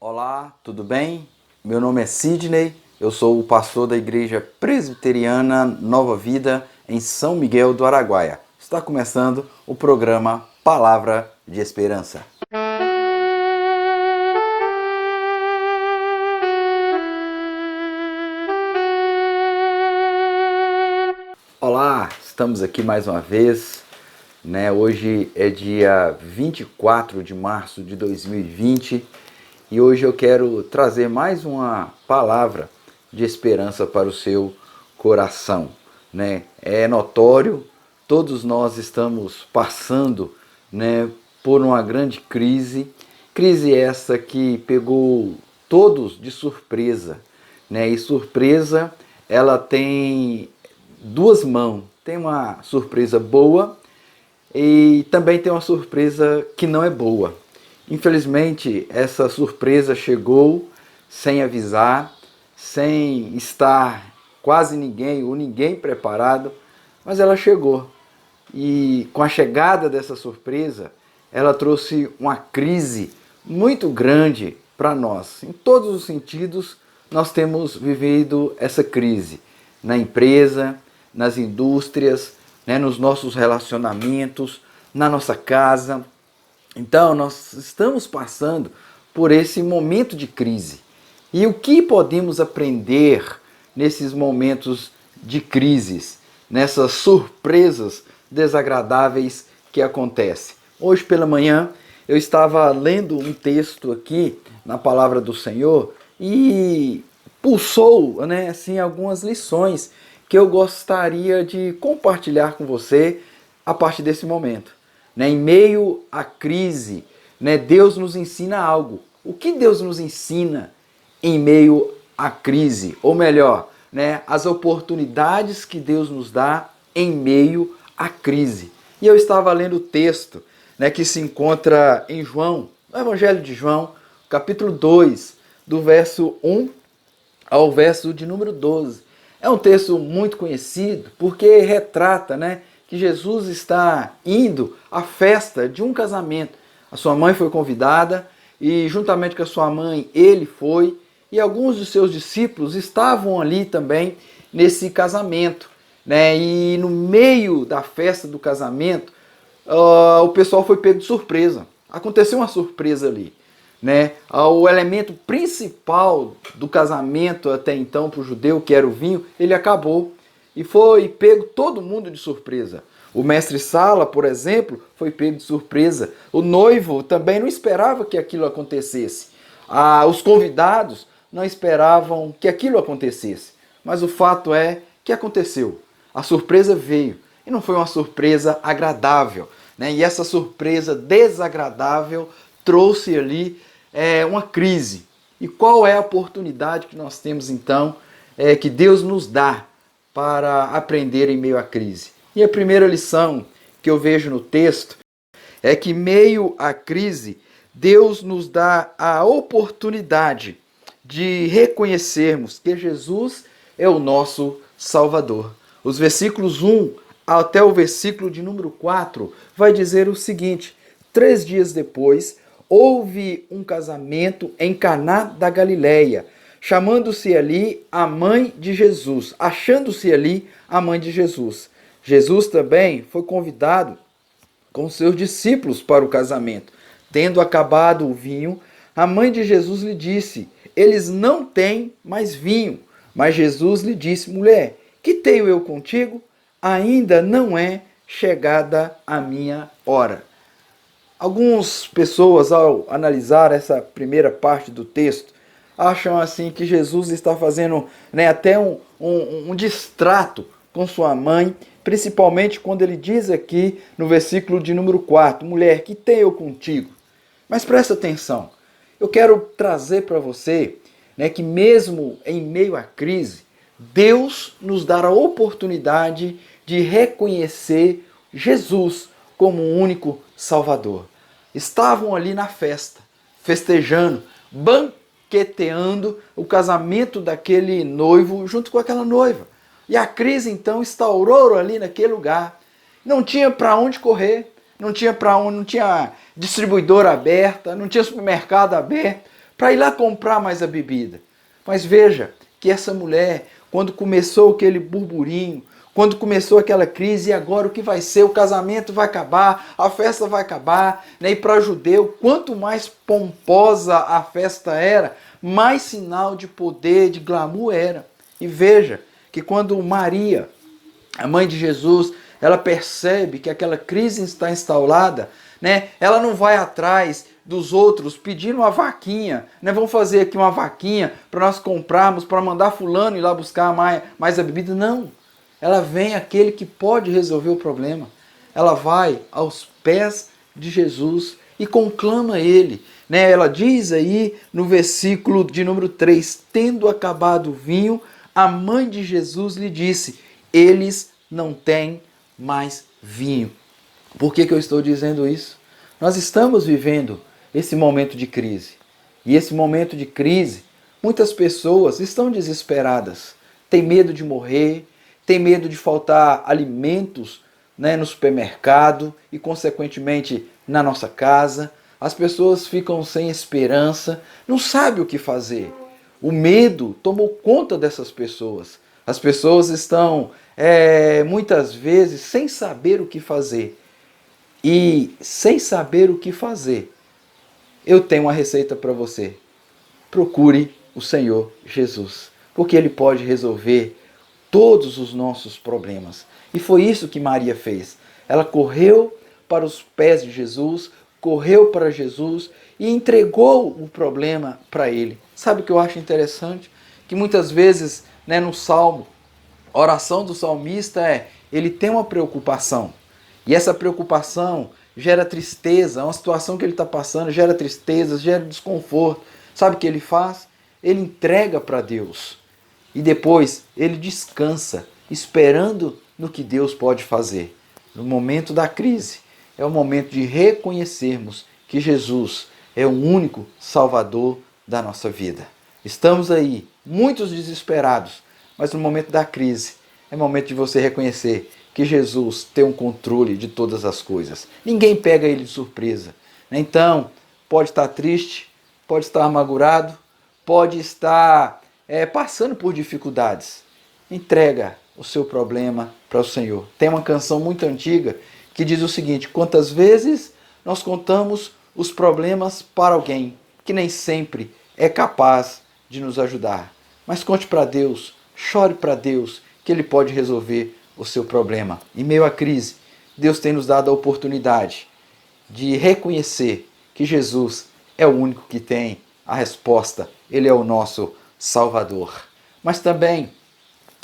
Olá, tudo bem? Meu nome é Sidney, eu sou o pastor da Igreja Presbiteriana Nova Vida em São Miguel do Araguaia. Está começando o programa Palavra de Esperança. Olá, estamos aqui mais uma vez, né? Hoje é dia 24 de março de 2020 e hoje eu quero trazer mais uma palavra de esperança para o seu coração, né? É notório, todos nós estamos passando, né, por uma grande crise essa que pegou todos de surpresa, né? E surpresa, ela tem duas mãos. Tem uma surpresa boa e também tem uma surpresa que não é boa. Infelizmente, essa surpresa chegou sem avisar, sem estar quase ninguém ou ninguém preparado, mas ela chegou. E com a chegada dessa surpresa, ela trouxe uma crise muito grande para nós. Em todos os sentidos, nós temos vivido essa crise na empresa, nas indústrias, né, nos nossos relacionamentos, na nossa casa. Então, nós estamos passando por esse momento de crise. E o que podemos aprender nesses momentos de crises, nessas surpresas desagradáveis que acontecem? Hoje pela manhã eu estava lendo um texto aqui na palavra do Senhor e pulsou, né, assim, algumas lições que eu gostaria de compartilhar com você a partir desse momento. Né? Em meio à crise, né, Deus nos ensina algo. O que Deus nos ensina em meio à crise? Ou melhor, né, as oportunidades que Deus nos dá em meio à crise. E eu estava lendo o texto, né, que se encontra em João, no Evangelho de João, capítulo 2, do verso 1 ao verso de número 12. É um texto muito conhecido porque retrata, né, que Jesus está indo à festa de um casamento. A sua mãe foi convidada e juntamente com a sua mãe ele foi e alguns de seus discípulos estavam ali também nesse casamento, né? E no meio da festa do casamento, o pessoal foi pego de surpresa. Aconteceu uma surpresa ali, né? O elemento principal do casamento até então para o judeu, que era o vinho, ele acabou e foi pego todo mundo de surpresa. O mestre-sala, por exemplo, foi pego de surpresa. O noivo também não esperava que aquilo acontecesse. Os convidados não esperavam que aquilo acontecesse. Mas o fato é que aconteceu. A surpresa veio e não foi uma surpresa agradável, né? E essa surpresa desagradável trouxe ali uma crise. E qual é a oportunidade que nós temos então, que Deus nos dá para aprender em meio à crise? E a primeira lição que eu vejo no texto é que, em meio à crise, Deus nos dá a oportunidade de reconhecermos que Jesus é o nosso Salvador. Os versículos 1 até o versículo de número 4 vai dizer o seguinte: 3 dias depois, houve um casamento em Caná da Galileia, chamando-se ali a mãe de Jesus, achando-se ali a mãe de Jesus. Jesus também foi convidado com seus discípulos para o casamento. Tendo acabado o vinho, a mãe de Jesus lhe disse: eles não têm mais vinho. Mas Jesus lhe disse: mulher, que tenho eu contigo? Ainda não é chegada a minha hora. Algumas pessoas, ao analisar essa primeira parte do texto, acham assim que Jesus está fazendo, né, até um distrato com sua mãe, principalmente quando ele diz aqui no versículo de número 4, mulher, que tenho eu contigo? Mas presta atenção, eu quero trazer para você, né, que mesmo em meio à crise, Deus nos dá a oportunidade de reconhecer Jesus como o único Salvador. Estavam ali na festa, festejando, banqueteando o casamento daquele noivo junto com aquela noiva. E a crise então instaurou ali naquele lugar. Não tinha para onde correr, não tinha distribuidora aberta, não tinha supermercado aberto para ir lá comprar mais a bebida. Mas veja que essa mulher, quando começou aquele burburinho, quando começou aquela crise, e agora o que vai ser? O casamento vai acabar, a festa vai acabar, né? E para judeu, quanto mais pomposa a festa era, mais sinal de poder, de glamour era. E veja que quando Maria, a mãe de Jesus, ela percebe que aquela crise está instalada, né? Ela não vai atrás dos outros pedindo uma vaquinha, né? Vamos fazer aqui uma vaquinha para nós comprarmos, para mandar fulano ir lá buscar mais a bebida. Não. Ela vem aquele que pode resolver o problema. Ela vai aos pés de Jesus e conclama ele. Né? Ela diz aí no versículo de número 3, tendo acabado o vinho, a mãe de Jesus lhe disse, eles não têm mais vinho. Por que eu estou dizendo isso? Nós estamos vivendo esse momento de crise. E esse momento de crise, muitas pessoas estão desesperadas, têm medo de morrer, têm medo de faltar alimentos, né, no supermercado e, consequentemente, na nossa casa. As pessoas ficam sem esperança, não sabem o que fazer. O medo tomou conta dessas pessoas. As pessoas estão, muitas vezes, sem saber o que fazer. E sem saber o que fazer, eu tenho uma receita para você. Procure o Senhor Jesus, porque Ele pode resolver todos os nossos problemas. E foi isso que Maria fez. Ela correu para os pés de Jesus, correu para Jesus e entregou o problema para Ele. Sabe o que eu acho interessante? Que muitas vezes, né, no Salmo, a oração do salmista ele tem uma preocupação. E essa preocupação gera tristeza, uma situação que ele está passando gera tristeza, gera desconforto. Sabe o que ele faz? Ele entrega para Deus. E depois ele descansa, esperando no que Deus pode fazer. No momento da crise, é o momento de reconhecermos que Jesus é o único Salvador da nossa vida. Estamos aí, muitos desesperados, mas no momento da crise, é momento de você reconhecer que Jesus tem um controle de todas as coisas. Ninguém pega ele de surpresa. Então, pode estar triste, pode estar amargurado, pode estar passando por dificuldades. Entrega o seu problema para o Senhor. Tem uma canção muito antiga que diz o seguinte: quantas vezes nós contamos os problemas para alguém que nem sempre é capaz de nos ajudar. Mas conte para Deus, chore para Deus, que Ele pode resolver o seu problema. Em meio à crise, Deus tem nos dado a oportunidade de reconhecer que Jesus é o único que tem a resposta. Ele é o nosso Salvador. Mas também,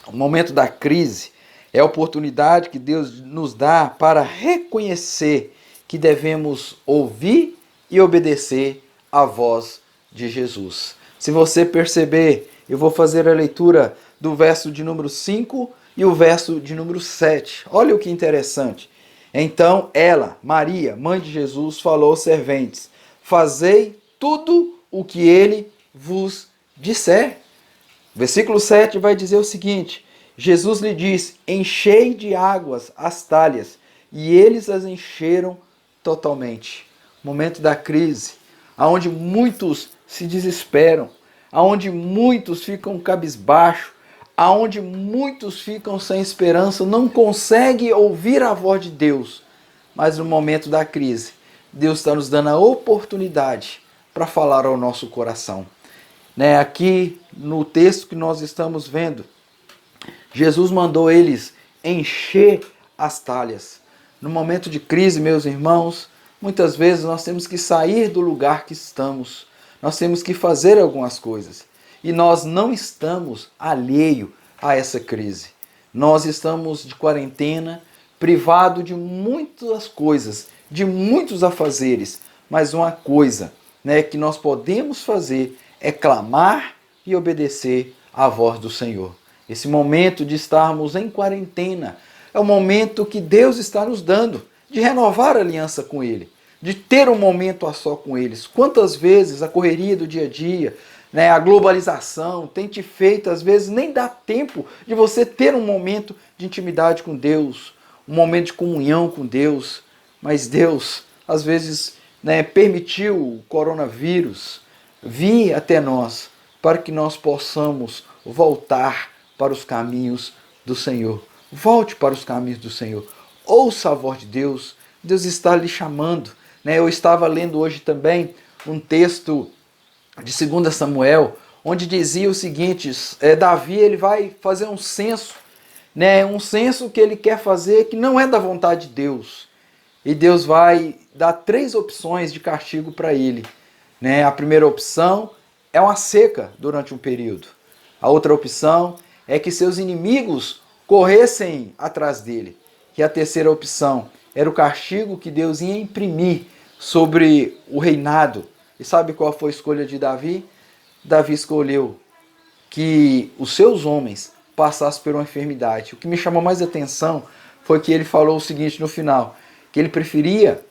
o momento da crise é a oportunidade que Deus nos dá para reconhecer que devemos ouvir e obedecer à voz de Jesus. Se você perceber, eu vou fazer a leitura do verso de número 5 e o verso de número 7. Olha o que interessante. Então ela, Maria, mãe de Jesus, falou aos serventes: fazei tudo o que ele vos disser. Versículo 7 vai dizer o seguinte: Jesus lhe disse: enchei de águas as talhas, e eles as encheram totalmente. Momento da crise, aonde muitos se desesperam, aonde muitos ficam cabisbaixo, aonde muitos ficam sem esperança, não conseguem ouvir a voz de Deus. Mas no momento da crise, Deus está nos dando a oportunidade para falar ao nosso coração. Aqui no texto que nós estamos vendo, Jesus mandou eles encher as talhas. No momento de crise, meus irmãos, muitas vezes nós temos que sair do lugar que estamos. Nós temos que fazer algumas coisas. E nós não estamos alheio a essa crise. Nós estamos de quarentena, privado de muitas coisas, de muitos afazeres. Mas uma coisa, que nós podemos fazer é clamar e obedecer à voz do Senhor. Esse momento de estarmos em quarentena é o momento que Deus está nos dando de renovar a aliança com Ele, de ter um momento a só com eles. Quantas vezes a correria do dia a dia, a globalização tem te feito, às vezes nem dá tempo de você ter um momento de intimidade com Deus, um momento de comunhão com Deus. Mas Deus, às vezes, permitiu o coronavírus, vir até nós, para que nós possamos voltar para os caminhos do Senhor. Volte para os caminhos do Senhor. Ouça a voz de Deus. Deus está lhe chamando. Eu estava lendo hoje também um texto de 2 Samuel, onde dizia o seguinte, Davi ele vai fazer um censo, um censo que ele quer fazer que não é da vontade de Deus. E Deus vai dar 3 opções de castigo para ele. A primeira opção é uma seca durante um período. A outra opção é que seus inimigos corressem atrás dele. E a terceira opção era o castigo que Deus ia imprimir sobre o reinado. E sabe qual foi a escolha de Davi? Davi escolheu que os seus homens passassem por uma enfermidade. O que me chamou mais atenção foi que ele falou o seguinte no final, que ele preferia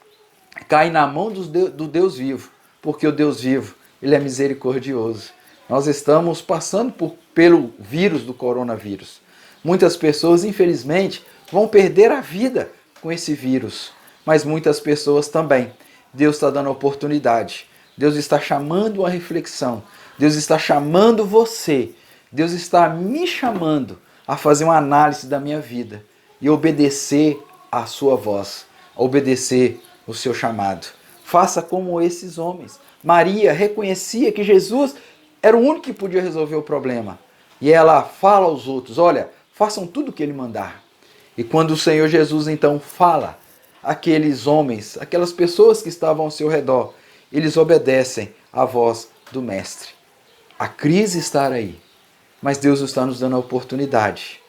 cair na mão do Deus vivo, porque o Deus vivo, ele é misericordioso. Nós estamos passando pelo vírus do coronavírus. Muitas pessoas, infelizmente, vão perder a vida com esse vírus, mas muitas pessoas também. Deus está dando oportunidade. Deus está chamando a reflexão. Deus está chamando você. Deus está me chamando a fazer uma análise da minha vida e obedecer à sua voz, obedecer o seu chamado. Faça como esses homens. Maria reconhecia que Jesus era o único que podia resolver o problema. E ela fala aos outros, olha, façam tudo o que ele mandar. E quando o Senhor Jesus então fala, aqueles homens, aquelas pessoas que estavam ao seu redor, eles obedecem à voz do Mestre. A crise está aí, mas Deus está nos dando a oportunidade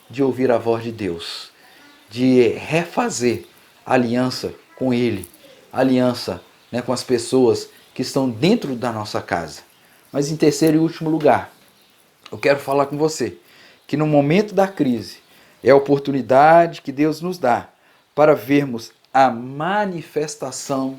de ouvir a voz de Deus, de refazer a aliança com Ele, aliança com as pessoas que estão dentro da nossa casa. Mas em terceiro e último lugar, eu quero falar com você que no momento da crise é a oportunidade que Deus nos dá para vermos a manifestação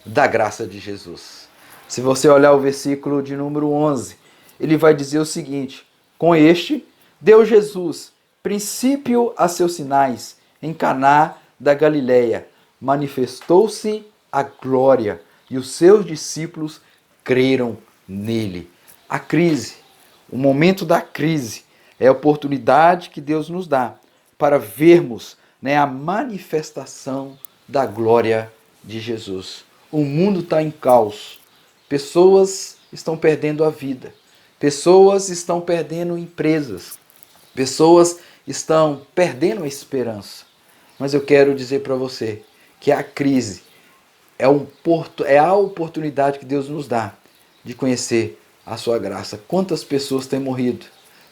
da graça de Jesus. Se você olhar o versículo de número 11, ele vai dizer o seguinte, com este deu Jesus princípio a seus sinais em Caná da Galileia, manifestou-se a glória e os seus discípulos creram nele. A crise, o momento da crise, é a oportunidade que Deus nos dá para vermos a manifestação da glória de Jesus. O mundo está em caos. Pessoas estão perdendo a vida. Pessoas estão perdendo empresas. Pessoas estão perdendo a esperança. Mas eu quero dizer para você que a crise é a oportunidade que Deus nos dá de conhecer a sua graça. Quantas pessoas têm morrido?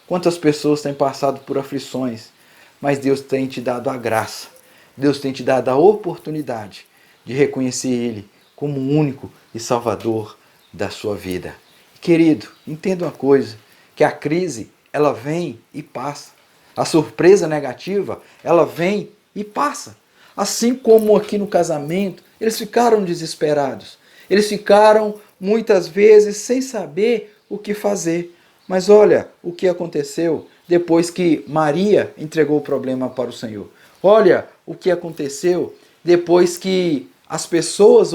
Quantas pessoas têm passado por aflições? Mas Deus tem te dado a graça. Deus tem te dado a oportunidade de reconhecer Ele como o único e salvador da sua vida. Querido, entenda uma coisa, que a crise, ela vem e passa. A surpresa negativa, ela vem e passa. Assim como aqui no casamento, eles ficaram desesperados. Eles ficaram muitas vezes sem saber o que fazer. Mas olha o que aconteceu depois que Maria entregou o problema para o Senhor. Olha o que aconteceu depois que as pessoas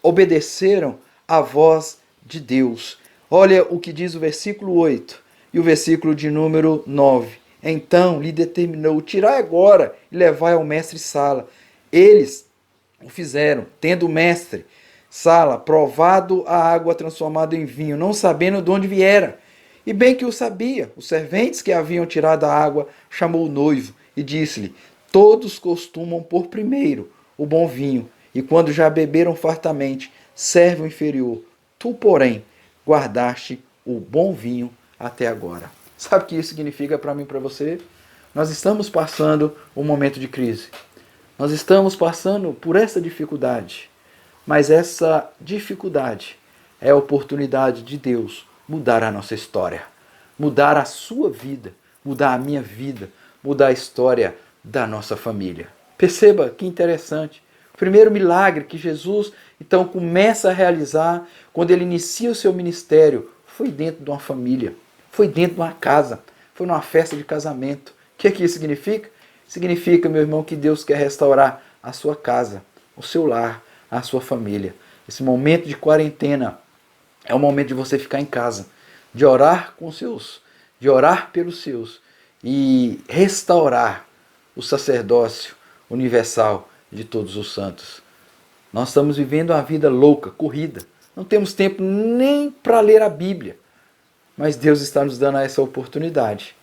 obedeceram à voz de Deus. Olha o que diz o versículo 8 e o versículo de número 9. Então lhe determinou, tirai agora e levai ao mestre Sala. Eles o fizeram, tendo o mestre Sala provado a água transformada em vinho, não sabendo de onde viera. E bem que o sabia, os serventes que haviam tirado a água chamou o noivo e disse-lhe, todos costumam pôr primeiro o bom vinho, e quando já beberam fartamente, serve o inferior. Tu, porém, guardaste o bom vinho até agora. Sabe o que isso significa para mim e para você? Nós estamos passando um momento de crise. Nós estamos passando por essa dificuldade. Mas essa dificuldade é a oportunidade de Deus mudar a nossa história, mudar a sua vida, mudar a minha vida, mudar a história da nossa família. Perceba que interessante. O primeiro milagre que Jesus então começa a realizar quando ele inicia o seu ministério foi dentro de uma família, foi dentro de uma casa, foi numa festa de casamento. O que isso significa? Significa, meu irmão, que Deus quer restaurar a sua casa, o seu lar, a sua família. Esse momento de quarentena É o momento de você ficar em casa, de orar com os seus, de orar pelos seus e restaurar o sacerdócio universal de todos os santos. Nós estamos vivendo uma vida louca, corrida. Não temos tempo nem para ler a Bíblia. Mas Deus está nos dando essa oportunidade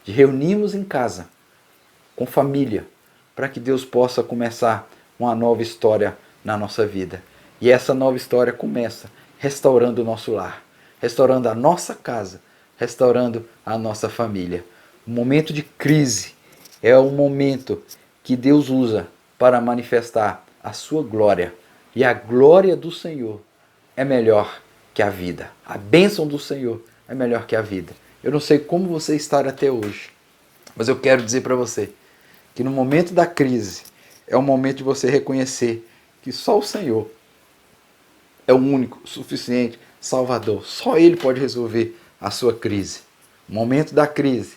de reunirmos em casa, com família, para que Deus possa começar uma nova história na nossa vida. E essa nova história começa restaurando o nosso lar, restaurando a nossa casa, restaurando a nossa família. O momento de crise é o momento que Deus usa para manifestar a sua glória. E a glória do Senhor é melhor que a vida. A bênção do Senhor é melhor que a vida. Eu não sei como você está até hoje, mas eu quero dizer para você que no momento da crise é o momento de você reconhecer que só o Senhor é o único, suficiente Salvador. Só Ele pode resolver a sua crise. O momento da crise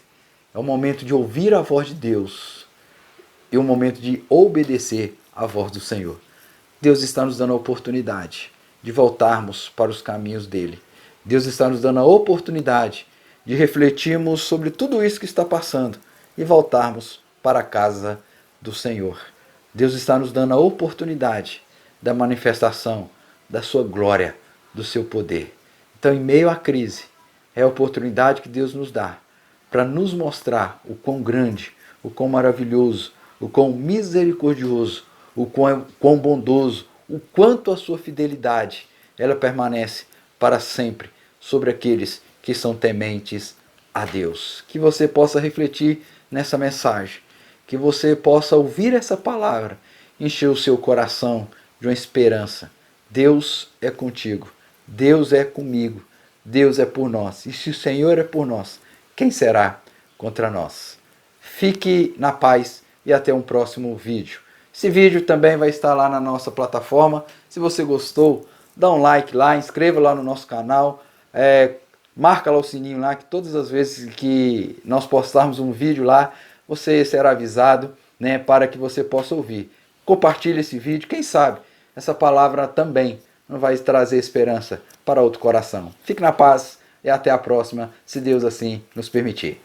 é o momento de ouvir a voz de Deus e o momento de obedecer à voz do Senhor. Deus está nos dando a oportunidade de voltarmos para os caminhos dele. Deus está nos dando a oportunidade de refletirmos sobre tudo isso que está passando e voltarmos para a casa do Senhor. Deus está nos dando a oportunidade da manifestação da sua glória, do seu poder. Então, em meio à crise, é a oportunidade que Deus nos dá para nos mostrar o quão grande, o quão maravilhoso, o quão misericordioso, o quão bondoso, o quanto a sua fidelidade ela permanece para sempre sobre aqueles que são tementes a Deus. Que você possa refletir nessa mensagem, que você possa ouvir essa palavra, encher o seu coração de uma esperança. Deus é contigo, Deus é comigo, Deus é por nós. E se o Senhor é por nós, quem será contra nós? Fique na paz e até um próximo vídeo. Esse vídeo também vai estar lá na nossa plataforma. Se você gostou, dá um like lá, inscreva lá no nosso canal, marca lá o sininho lá, que todas as vezes que nós postarmos um vídeo lá, você será avisado, né, para que você possa ouvir. Compartilhe esse vídeo, quem sabe essa palavra também não vai trazer esperança para outro coração. Fique na paz e até a próxima, se Deus assim nos permitir.